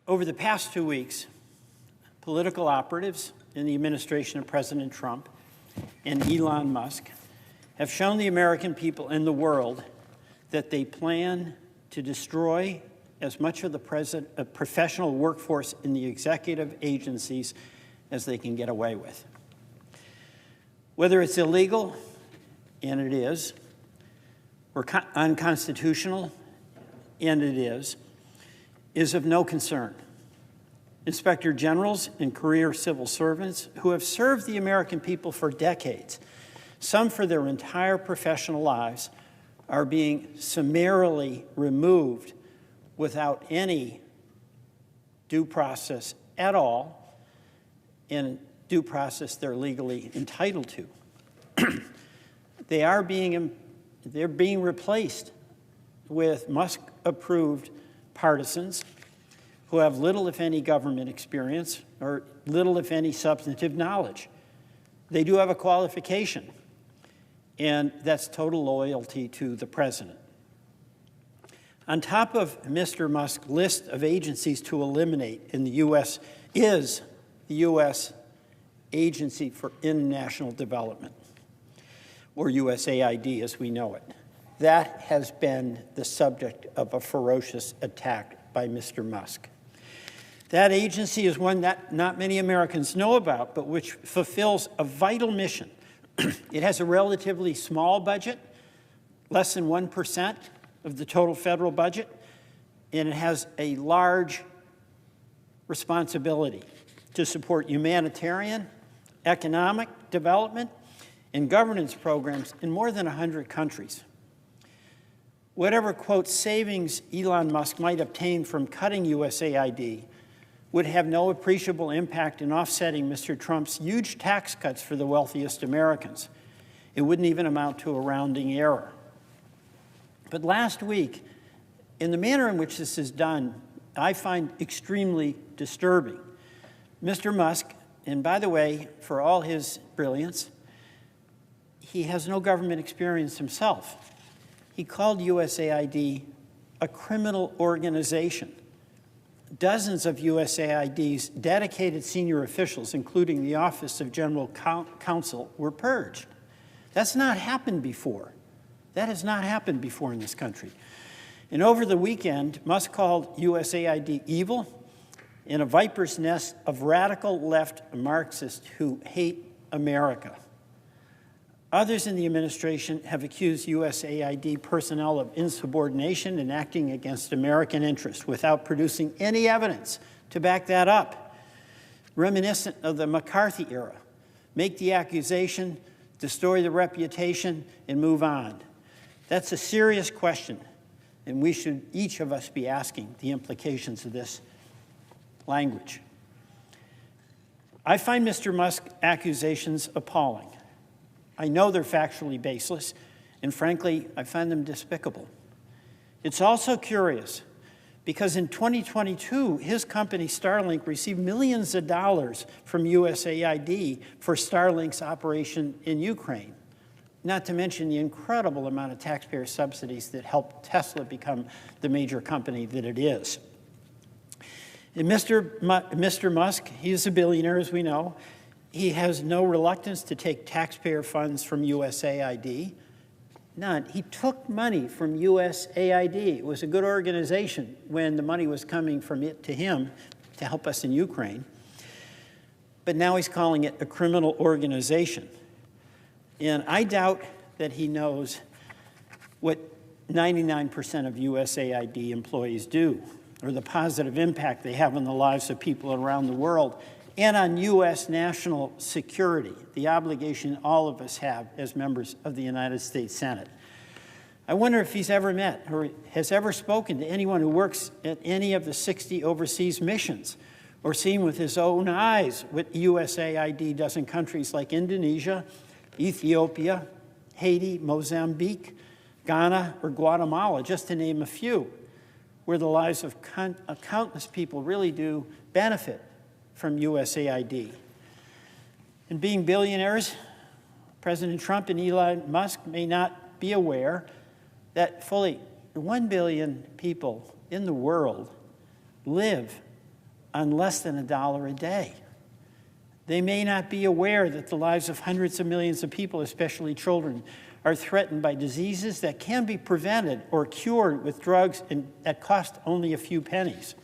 Over the past 2 weeks, political operatives in the administration of President Trump and Elon Musk have shown the American people and the world that they plan to destroy as much of the professional workforce in the executive agencies as they can get away with. Whether it's illegal, and it is, or unconstitutional, and it is of no concern. Inspector generals and career civil servants who have served the American people for decades, some for their entire professional lives, are being summarily removed without any due process at all, and due process they're legally entitled to. They're being replaced with Musk-approved partisans who have little, if any, government experience or little, if any, substantive knowledge. They do have a qualification, and that's total loyalty to the president. On top of Mr. Musk's list of agencies to eliminate in the U.S. is the U.S. Agency for International Development, or USAID as we know it. That has been the subject of a ferocious attack by Mr. Musk. That agency is one that not many Americans know about, but which fulfills a vital mission. It has a relatively small budget, less than 1% of the total federal budget, and it has a large responsibility to support humanitarian, economic development, and governance programs in more than 100 countries. Whatever, quote, savings Elon Musk might obtain from cutting USAID would have no appreciable impact in offsetting Mr. Trump's huge tax cuts for the wealthiest Americans. It wouldn't even amount to a rounding error. But last week, in the manner in which this is done, I find extremely disturbing. Mr. Musk, and by the way, for all his brilliance, he has no government experience himself. He called USAID a criminal organization. Dozens of USAID's dedicated senior officials, including the Office of General Counsel, were purged. That's not happened before. That has not happened before in this country. And over the weekend, Musk called USAID evil and a viper's nest of radical left Marxists who hate America. Others in the administration have accused USAID personnel of insubordination and acting against American interests without producing any evidence to back that up. Reminiscent of the McCarthy era, make the accusation, destroy the reputation, and move on. That's a serious question, and we should, each of us, be asking the implications of this language. I find Mr. Musk's accusations appalling. I know they're factually baseless, and frankly, I find them despicable. It's also curious because in 2022, his company Starlink received millions of dollars from USAID for Starlink's operation in Ukraine, not to mention the incredible amount of taxpayer subsidies that helped Tesla become the major company that it is. And Mr. Musk, he's a billionaire, as we know. He has no reluctance to take taxpayer funds from USAID. None. He took money from USAID. It was a good organization when the money was coming from it to him to help us in Ukraine. But now he's calling it a criminal organization. And I doubt that he knows what 99% of USAID employees do, or the positive impact they have on the lives of people around the world, and on U.S. national security, the obligation all of us have as members of the United States Senate. I wonder if he's ever met or has ever spoken to anyone who works at any of the 60 overseas missions, or seen with his own eyes what USAID does in countries like Indonesia, Ethiopia, Haiti, Mozambique, Ghana, or Guatemala, just to name a few, where the lives of countless people really do benefit from USAID. And being billionaires, President Trump and Elon Musk may not be aware that fully 1 billion people in the world live on less than $1 a day. They may not be aware that the lives of hundreds of millions of people, especially children, are threatened by diseases that can be prevented or cured with drugs that cost only a few pennies.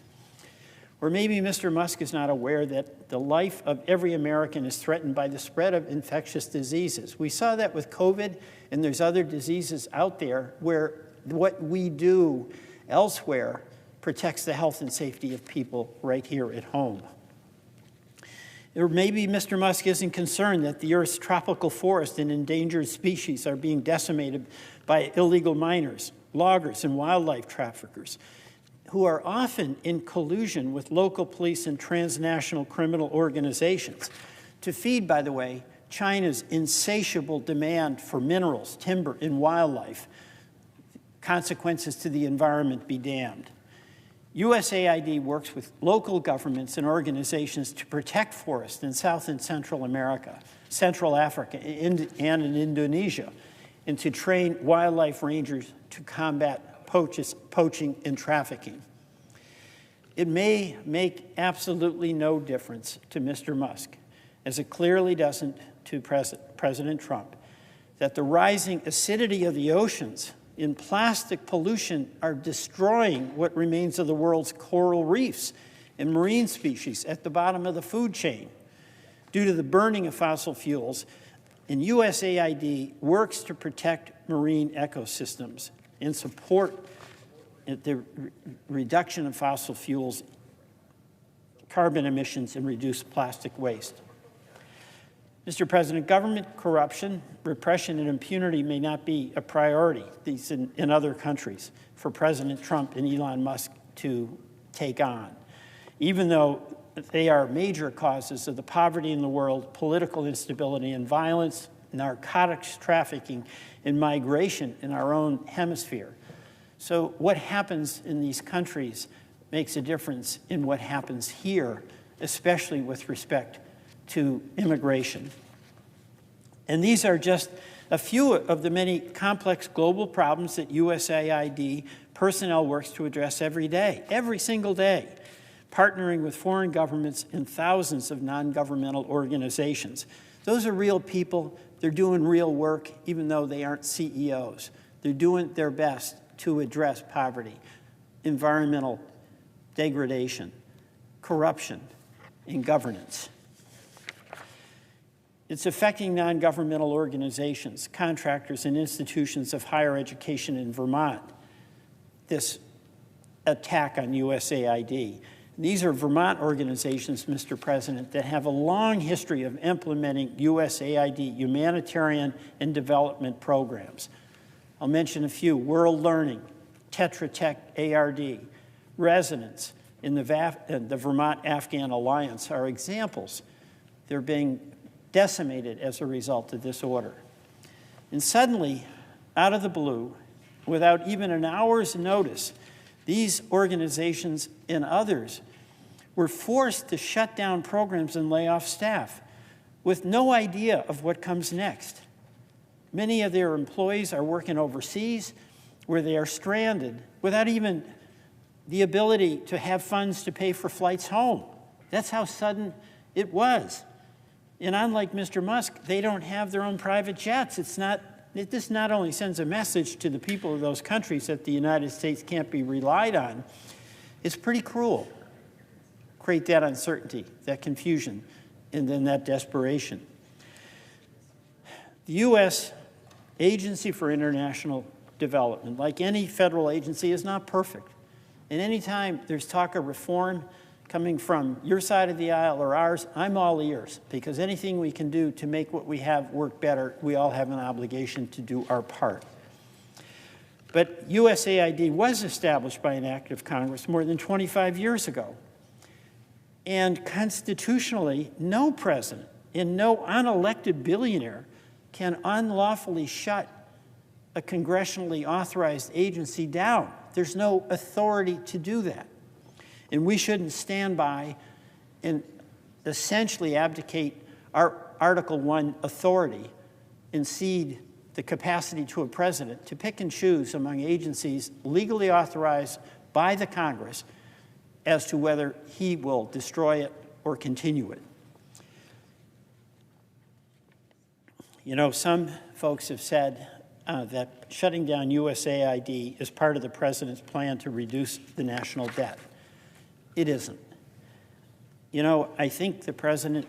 Or maybe Mr. Musk is not aware that the life of every American is threatened by the spread of infectious diseases. We saw that with COVID, and there's other diseases out there where what we do elsewhere protects the health and safety of people right here at home. Or maybe Mr. Musk isn't concerned that the Earth's tropical forest and endangered species are being decimated by illegal miners, loggers, and wildlife traffickers, who are often in collusion with local police and transnational criminal organizations to feed, by the way, China's insatiable demand for minerals, timber, and wildlife. Consequences to the environment be damned. USAID works with local governments and organizations to protect forests in South and Central America, Central Africa, and in Indonesia, and to train wildlife rangers to combat poaching and trafficking. It may make absolutely no difference to Mr. Musk, as it clearly doesn't to President Trump, that the rising acidity of the oceans in plastic pollution are destroying what remains of the world's coral reefs and marine species at the bottom of the food chain due to the burning of fossil fuels. And USAID works to protect marine ecosystems and support the reduction of fossil fuels, carbon emissions, and reduce plastic waste. Mr. President, government corruption, repression, and impunity may not be a priority in other countries for President Trump and Elon Musk to take on, even though they are major causes of the poverty in the world, political instability and violence, narcotics trafficking, and migration in our own hemisphere. So what happens in these countries makes a difference in what happens here, especially with respect to immigration. And these are just a few of the many complex global problems that USAID personnel works to address every single day, partnering with foreign governments and thousands of non-governmental organizations. Those are real people. They're doing real work, even though they aren't CEOs. They're doing their best to address poverty, environmental degradation, corruption, and governance. It's affecting non-governmental organizations, contractors, and institutions of higher education in Vermont, this attack on USAID. These are Vermont organizations, Mr. President, that have a long history of implementing USAID humanitarian and development programs. I'll mention a few: World Learning, Tetra Tech ARD, Resonance, and the Vermont Afghan Alliance are examples. They're being decimated as a result of this order. And suddenly, out of the blue, without even an hour's notice, these organizations and others were forced to shut down programs and lay off staff with no idea of what comes next. Many of their employees are working overseas where they are stranded without even the ability to have funds to pay for flights home. That's how sudden it was. And unlike Mr. Musk, they don't have their own private jets. This not only sends a message to the people of those countries that the United States can't be relied on, it's pretty cruel. Create that uncertainty, that confusion, and then that desperation. The U.S. Agency for International Development, like any federal agency, is not perfect. And anytime there's talk of reform coming from your side of the aisle or ours, I'm all ears, because anything we can do to make what we have work better, we all have an obligation to do our part. But USAID was established by an act of Congress more than 25 years ago. And constitutionally, no president and no unelected billionaire can unlawfully shut a congressionally authorized agency down. There's no authority to do that. And we shouldn't stand by and essentially abdicate our Article I authority and cede the capacity to a president to pick and choose among agencies legally authorized by the Congress as to whether he will destroy it or continue it. You know, some folks have said that shutting down USAID is part of the president's plan to reduce the national debt. It isn't. You know, I think the president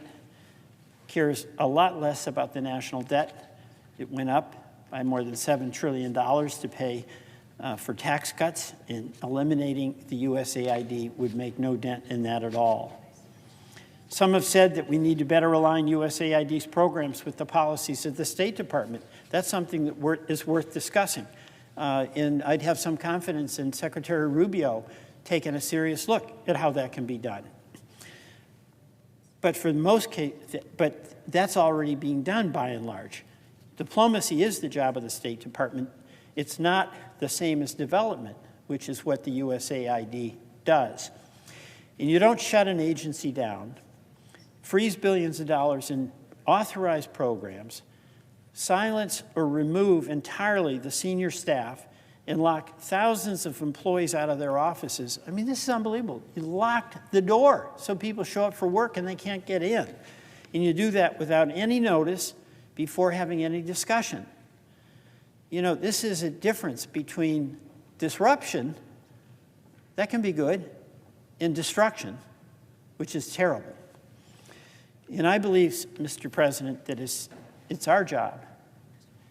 cares a lot less about the national debt. It went up by more than $7 trillion to pay for tax cuts, and eliminating the USAID would make no dent in that at all. Some have said that we need to better align USAID's programs with the policies of the State Department. That's something that is worth discussing. And I'd have some confidence in Secretary Rubio taking a serious look at how that can be done. But for the most case, that's already being done by and large. Diplomacy is the job of the State Department. It's not the same as development, which is what the USAID does. And you don't shut an agency down, freeze billions of dollars in authorized programs, silence or remove entirely the senior staff, and lock thousands of employees out of their offices. I mean, this is unbelievable. You locked the door so people show up for work and they can't get in. And you do that without any notice before having any discussion. You know, this is a difference between disruption, that can be good, and destruction, which is terrible. And I believe, Mr. President, that it's our job.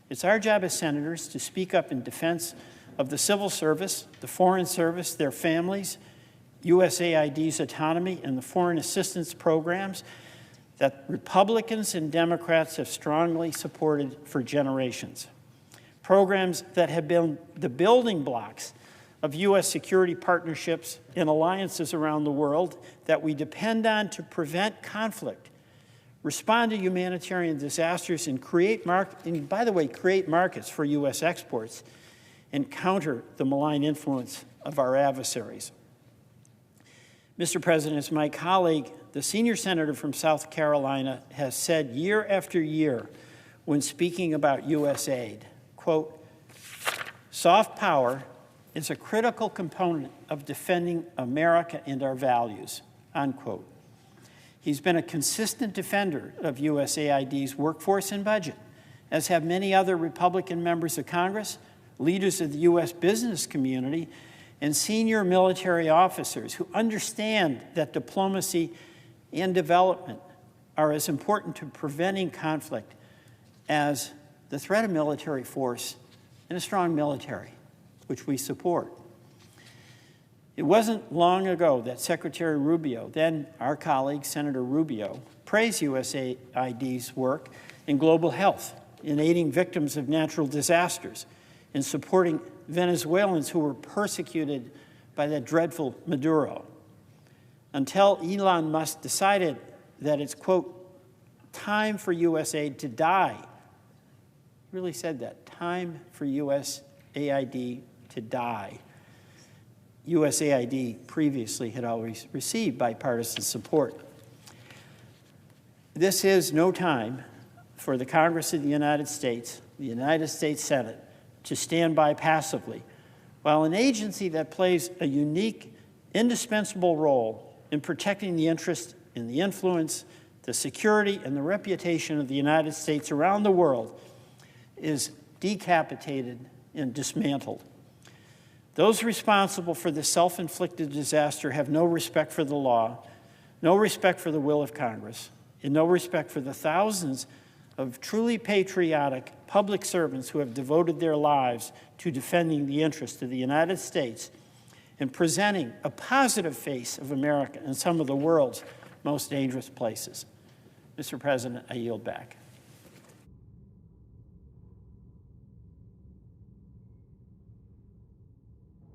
It's our job as senators to speak up in defense of the civil service, the foreign service, their families, USAID's autonomy, and the foreign assistance programs that Republicans and Democrats have strongly supported for generations. Programs that have been the building blocks of U.S. security partnerships and alliances around the world that we depend on to prevent conflict, respond to humanitarian disasters, and create markets for U.S. exports, and counter the malign influence of our adversaries. Mr. President, as my colleague, the senior senator from South Carolina, has said year after year when speaking about USAID, quote, soft power is a critical component of defending America and our values, unquote. He's been a consistent defender of USAID's workforce and budget, as have many other Republican members of Congress, leaders of the U.S. business community, and senior military officers who understand that diplomacy and development are as important to preventing conflict as the threat of military force and a strong military, which we support. It wasn't long ago that Secretary Rubio, then our colleague Senator Rubio, praised USAID's work in global health, in aiding victims of natural disasters, in supporting Venezuelans who were persecuted by that dreadful Maduro, until Elon Musk decided that it's, quote, time for USAID to die. Really said that, time for USAID to die. USAID previously had always received bipartisan support. This is no time for the Congress of the United States Senate, to stand by passively, while an agency that plays a unique, indispensable role in protecting the interest and the influence, the security and the reputation of the United States around the world is decapitated and dismantled. Those responsible for this self-inflicted disaster have no respect for the law, no respect for the will of Congress, and no respect for the thousands of truly patriotic public servants who have devoted their lives to defending the interests of the United States and presenting a positive face of America in some of the world's most dangerous places. Mr. President, I yield back.